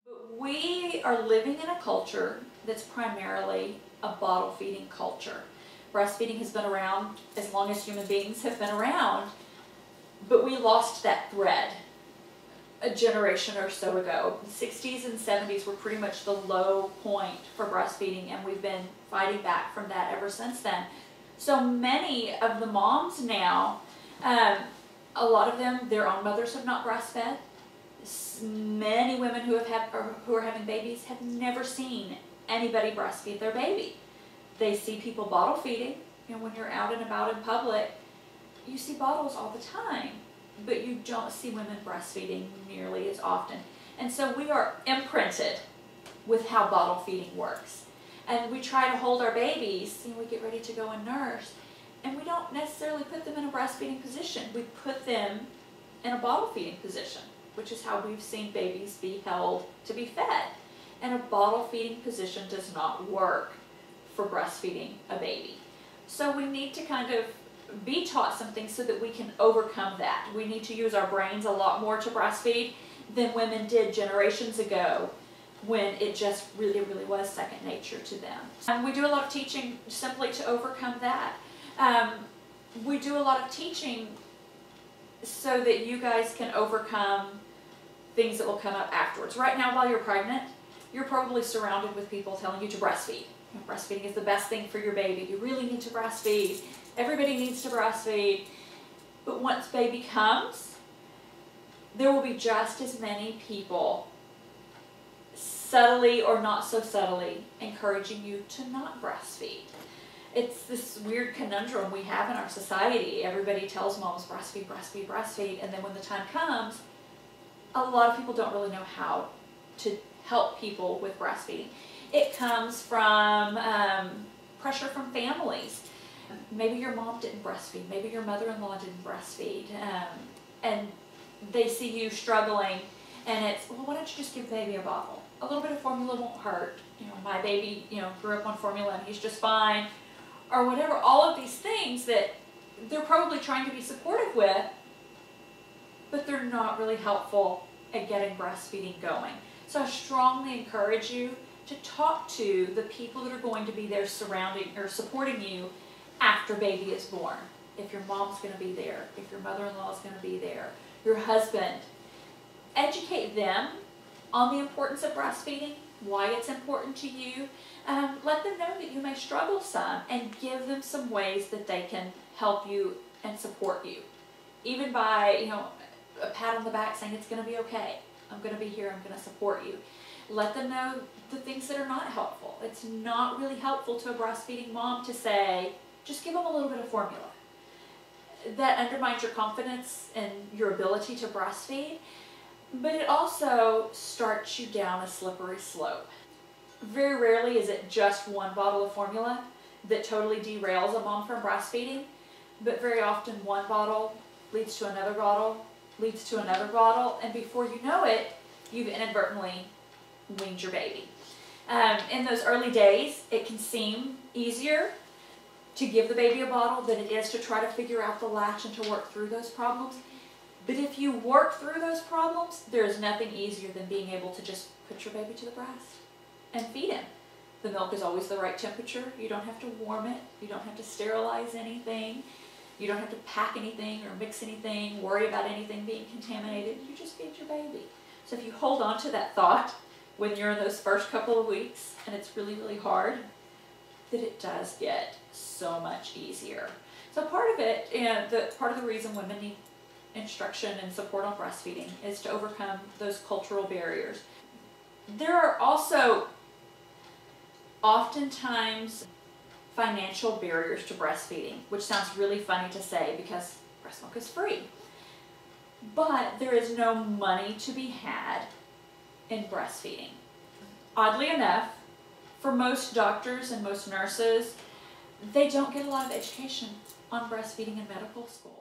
But we are living in a culture that's primarily a bottle feeding culture. Breastfeeding has been around as long as human beings have been around, but we lost that thread a generation or so ago. The 60s and 70s were pretty much the low point for breastfeeding, and we've been fighting back from that ever since then. So many of the moms now, a lot of them, their own mothers have not breastfed. Many women who are having babies have never seen anybody breastfeed their baby. They see people bottle feeding. You know, when you're out and about in public, you see bottles all the time, but you don't see women breastfeeding nearly as often. And so we are imprinted with how bottle feeding works. And we try to hold our babies, and we get ready to go and nurse, and we don't necessarily put them in a breastfeeding position. We put them in a bottle feeding position, which is how we've seen babies be held to be fed. And a bottle feeding position does not work for breastfeeding a baby. So we need to kind of be taught something so that we can overcome that. We need to use our brains a lot more to breastfeed than women did generations ago, when it just really was second nature to them. And we do a lot of teaching simply to overcome that. We do a lot of teaching so that you guys can overcome things that will come up afterwards. Right now, while you're pregnant, you're probably surrounded with people telling you to breastfeed. You know, breastfeeding is the best thing for your baby. You really need to breastfeed. Everybody needs to breastfeed. But once baby comes, there will be just as many people, subtly or not so subtly, encouraging you to not breastfeed. It's this weird conundrum we have in our society. Everybody tells moms breastfeed, breastfeed, breastfeed, and then when the time comes, a lot of people don't really know how to help people with breastfeeding. It comes from pressure from families. Maybe your mom didn't breastfeed, maybe your mother-in-law didn't breastfeed, and they see you struggling, and it's, well, why don't you just give baby a bottle? A little bit of formula won't hurt. You know, my baby, you know, grew up on formula and he's just fine, or whatever. All of these things that they're probably trying to be supportive with, but they're not really helpful at getting breastfeeding going. So I strongly encourage you to talk to the people that are going to be there surrounding or supporting you after baby is born. If your mom's going to be there, if your mother-in-law is going to be there, your husband, educate them on the importance of breastfeeding, why it's important to you. Let them know that you may struggle some, and give them some ways that they can help you and support you. Even by, you know, a pat on the back saying it's going to be okay. I'm going to be here. I'm going to support you. Let them know the things that are not helpful. It's not really helpful to a breastfeeding mom to say, just give them a little bit of formula. That undermines your confidence and your ability to breastfeed, but it also starts you down a slippery slope. Very rarely is it just one bottle of formula that totally derails a mom from breastfeeding, but very often one bottle leads to another bottle, leads to another bottle, and before you know it, you've inadvertently weaned your baby. In those early days, it can seem easier to give the baby a bottle than it is to try to figure out the latch and to work through those problems. But if you work through those problems, there is nothing easier than being able to just put your baby to the breast and feed him. The milk is always the right temperature. You don't have to warm it. You don't have to sterilize anything. You don't have to pack anything or mix anything, worry about anything being contaminated. You just feed your baby. So if you hold on to that thought when you're in those first couple of weeks and it's really hard, that it does get so much easier. So part of it, and part of the reason women need instruction and support on breastfeeding is to overcome those cultural barriers. There are also oftentimes financial barriers to breastfeeding, which sounds really funny to say because breast milk is free. But there is no money to be had in breastfeeding. Oddly enough, for most doctors and most nurses, they don't get a lot of education on breastfeeding in medical school.